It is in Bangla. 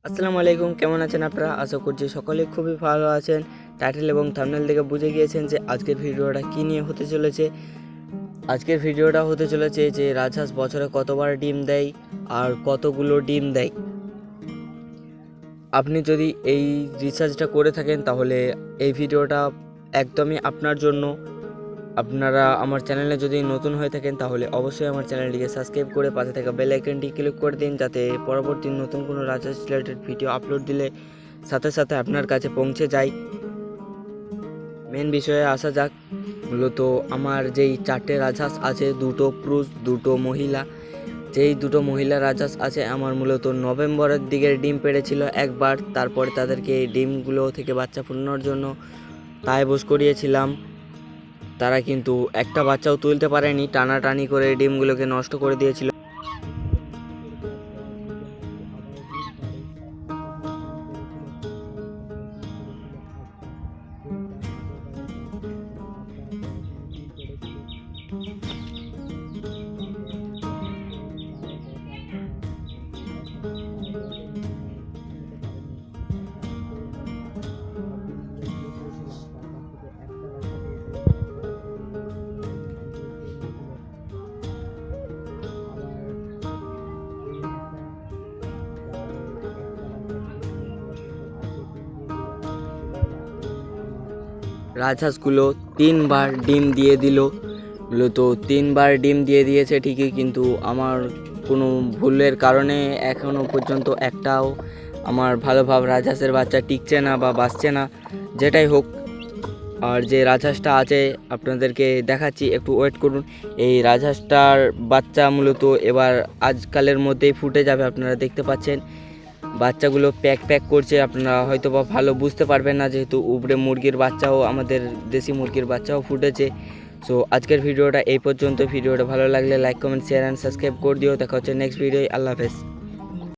আসসালামু আলাইকুম, কেমন আছেন আপনারা? আশা করছি সকলে খুবই ভালো আছেন। টাইটেল এবং থাম্বনেল দেখে বুঝে গিয়েছেন যে আজকের ভিডিওটা কী নিয়ে হতে চলেছে। আজকের ভিডিওটা হতে চলেছে যে রাজহাঁস বছরে কতবার ডিম দেয় আর কতগুলো ডিম দেয়। আপনি যদি এই রিসার্চটা করে থাকেন তাহলে এই ভিডিওটা একদমই আপনার জন্য। আপনারা আমার চ্যানেলে যদি নতুন হয়ে থাকেন তাহলে অবশ্যই আমার চ্যানেলটিকে সাবস্ক্রাইব করে পাশে থাকা বেল আইকনটি ক্লিক করে দিন, যাতে পরবর্তী নতুন কোনো রাজহাঁস রিলেটেড ভিডিও আপলোড দিলে সাথে সাথে আপনার কাছে পৌঁছে যায়। মেন বিষয়ে আসা যাক। মূলত আমার যেই 4টে রাজহাঁস আছে, 2টো পুরুষ 2টো মহিলা, যেই 2টো মহিলা রাজহাঁস আছে আমার মূলত নভেম্বরের দিকে ডিম পেড়েছিল একবার। তারপরে তাদেরকে এই ডিমগুলো থেকে বাচ্চা ফোটানোর জন্য তাই বস করিয়েছিলাম। তারা কিন্তু একটা বাচ্চাও তুলতে পারেনি, টানাটানি করে ডিমগুলোকে নষ্ট করে দিয়েছিল। রাজহাঁসগুলো 3বার ডিম দিয়ে দিল। মূলত 3বার ডিম দিয়ে দিয়েছে ঠিকই, কিন্তু আমার কোনো ভুলের কারণে এখনও পর্যন্ত একটাও আমার ভালোভাবে রাজহাঁসের বাচ্চা টিকছে না বা বাঁচছে না, যেটাই হোক। আর যে রাজহাঁসটা আছে আপনাদেরকে দেখাচ্ছি, একটু ওয়েট করুন। এই রাজহাঁসটার বাচ্চা মূলত এবার আজকালের মধ্যেই ফুটে যাবে। আপনারা দেখতে পাচ্ছেন বাচ্চাগুলো প্যাক প্যাক করছে। আপনারা হয়তো বা ভালো বুঝতে পারবেন না, যেহেতু উপরে মুরগির বাচ্চাও, আমাদের দেশি মুরগির বাচ্চাও ফুটেছে। সো আজকের ভিডিওটা এই পর্যন্ত। ভিডিওটা ভালো লাগলে like, comment, share and subscribe করে দিও। দেখা হচ্ছে নেক্সট ভিডিও। আল্লাহ হাফেজ।